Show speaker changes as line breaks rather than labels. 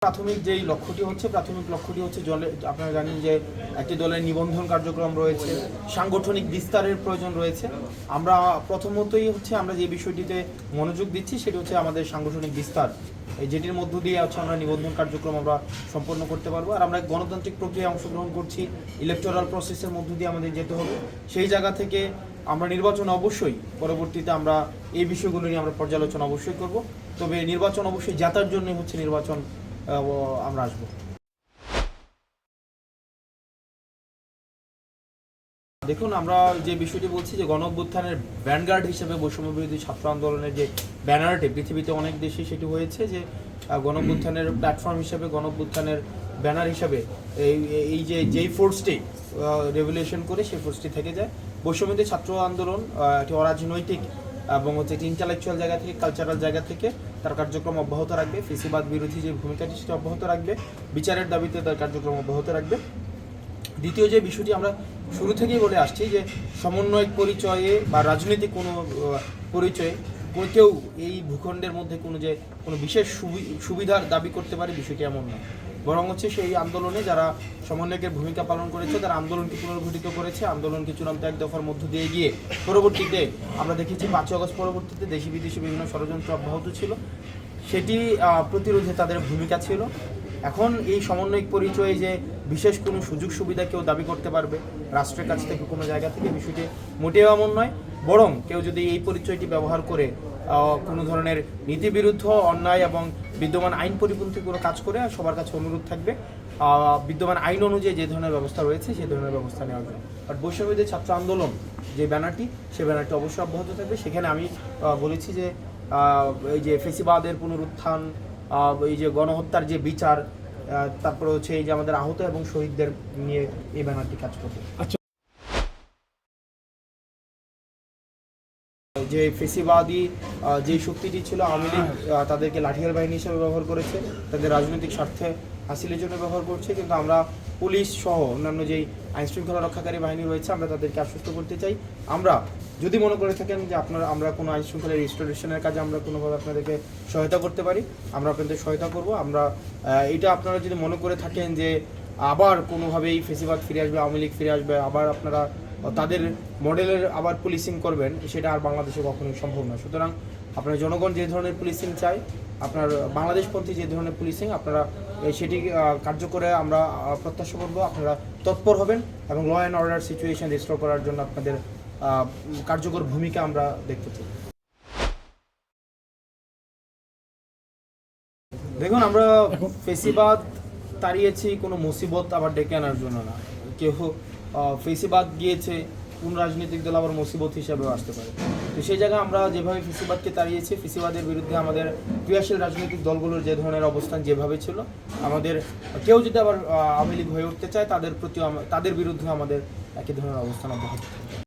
প্রাথমিক লক্ষ্যটি হচ্ছে আপনারা জানেন যে একটি দলের নিবন্ধন কার্যক্রম রয়েছে, সাংগঠনিক বিস্তারের প্রয়োজন রয়েছে। আমরা প্রথমতই আমরা যে বিষয়টিতে মনোযোগ দিচ্ছি সেটি হচ্ছে আমাদের সাংগঠনিক বিস্তার, যেটির মধ্য দিয়ে আমরা নিবন্ধন কার্যক্রম আমরা সম্পন্ন করতে পারবো। আর আমরা গণতান্ত্রিক প্রক্রিয়ায় অংশগ্রহণ করছি, ইলেকটোরাল প্রসেসের মধ্য দিয়ে আমাদের যেতে হবে। সেই জায়গা থেকে আমরা নির্বাচন অবশ্যই পরবর্তীতে আমরা এই বিষয়গুলো নিয়ে আমরা পর্যালোচনা অবশ্যই করব। তবে নির্বাচন অবশ্যই জেতার জন্য হচ্ছে নির্বাচন আমরা আসবো। দেখুন, আমরা যে বিষয়টি বলছি যে গণ-অভ্যুত্থানের ভ্যানগার্ড হিসেবে বৈষম্যবিরোধী ছাত্র আন্দোলনের যে ব্যানারটি পৃথিবীতে অনেক দেশে সেটি হয়েছে যে গণ-অভ্যুত্থানের প্ল্যাটফর্ম হিসেবে, গণ-অভ্যুত্থানের ব্যানার হিসেবে এই যেই ফোর্সটি রেভুলেশন করে সেই ফোর্সটি থেকে যায়। বৈষম্যবিরোধী ছাত্র আন্দোলন একটি অরাজনৈতিক এবং একটি ইন্টালেকচুয়াল জায়গা থেকে, কালচারাল জায়গা থেকে তার কার্যক্রম অব্যাহত রাখবে। ফেসিবাদ বিরোধী যে ভূমিকাটি সেটা অব্যাহত রাখবে, বিচারের দাবিতে তার কার্যক্রম অব্যাহত রাখবে। দ্বিতীয় যে বিষয়টি আমরা শুরু থেকেই বলে আসছি যে সমন্বয়ক পরিচয়ে বা রাজনৈতিক কোনো পরিচয়ে কেউ এই ভূখণ্ডের মধ্যে কোনো বিশেষ সুবিধার দাবি করতে পারে, বিষয়টি এমন নয়। বরং হচ্ছে সেই আন্দোলনে যারা সমন্বয়কের ভূমিকা পালন করেছে, তারা আন্দোলনকে পুনর্গঠিত করেছে, আন্দোলনকে চূড়ান্ত এক দফার মধ্য দিয়ে গিয়ে পরবর্তীতে আমরা দেখেছি 5 আগস্ট পরবর্তীতে দেশি বিদেশি বিভিন্ন ষড়যন্ত্র অব্যাহত ছিল, সেটি প্রতিরোধে তাদের ভূমিকা ছিল। এখন এই সমন্বয়ক পরিচয়ে যে বিশেষ কোনো সুযোগ সুবিধা কেউ দাবি করতে পারবে রাষ্ট্রের কাছ থেকে কোনো জায়গা থেকে, বিষয়টি মোটেও এমন নয়। বরং কেউ যদি এই পরিচয়টি ব্যবহার করে কোনো ধরনের নীতিবিরুদ্ধ, অন্যায় এবং বিদ্যমান আইন পরিপন্থী কোনো কাজ করে, সবার কাছে অনুরোধ থাকবে বিদ্যমান আইন অনুযায়ী যে ধরনের ব্যবস্থা রয়েছে সেই ধরনের ব্যবস্থা নেওয়ার জন্য। বাট বৈষম্যবিরোধী ছাত্র আন্দোলন যে ব্যানারটি, সেই ব্যানারটি অবশ্যই অব্যাহত থাকবে। সেখানে আমি বলেছি যে এই যে ফেসিবাদের পুনরুত্থান, এই যে গণহত্যার যে বিচার, তারপরে হচ্ছে এই যে আমাদের আহত এবং শহীদদের নিয়ে এই ব্যানারটি কাজ করবে। যে ফেসিবাদী যে শক্তিটি ছিল, আওয়ামী লীগ তাদেরকে লাঠিয়াল বাহিনী হিসেবে ব্যবহার করেছে, তাদের রাজনৈতিক স্বার্থে হাসিলের জন্য ব্যবহার করছে। কিন্তু আমরা পুলিশ সহ অন্যান্য যেই আইনশৃঙ্খলা রক্ষাকারী বাহিনী রয়েছে, আমরা তাদেরকে আশ্বস্ত করতে চাই, আমরা যদি মনে করে থাকেন যে আমরা কোনো আইনশৃঙ্খলা রিস্টোরেশনের কাজে আমরা কোনোভাবে আপনাদেরকে সহায়তা করতে পারি, আমরা আপনাদের সহায়তা করব। আমরা এটা আপনারা যদি মনে করে থাকেন যে আবার কোনোভাবেই ফেসিবাদ ফিরে আসবে, আওয়ামী লীগ ফিরে আসবে, আবার আপনারা তাদের মডেলের আবার পুলিশিং করবেন, সেটা আর বাংলাদেশে কখনোই সম্ভব না। সুতরাং আপনার জনগণ যে ধরনের পুলিশিং চায়, আপনার বাংলাদেশপন্থী যে ধরনের পুলিশিং, আপনারা সেটি কার্যকরে আমরা প্রত্যাশা করব। আপনারা তৎপর হবেন এবং law and order situation restore করার জন্য আপনাদের কার্যকর ভূমিকা আমরা দেখতে চাই। দেখুন, আমরা ফেসিবাদ তাড়িয়েছি কোনো মুসিবত আবার ডেকে আনার জন্য না। কেউ ফেসিবাদ গিয়েছে, কোন রাজনৈতিক দল আবার মুসিবত হিসাবেও আসতে পারে। তো সেই জায়গায় আমরা যেভাবে ফেসিবাদকে তাড়িয়েছি, ফেসিবাদের বিরুদ্ধে আমাদের ক্রিয়াশীল রাজনৈতিক দলগুলোর যে ধরনের অবস্থান যেভাবে ছিল, আমাদের কেউ যদি আবার আওয়ামী লীগ হয়ে উঠতে চায়, তাদের বিরুদ্ধে আমাদের একই ধরনের অবস্থান অব্যাহত থাকবে।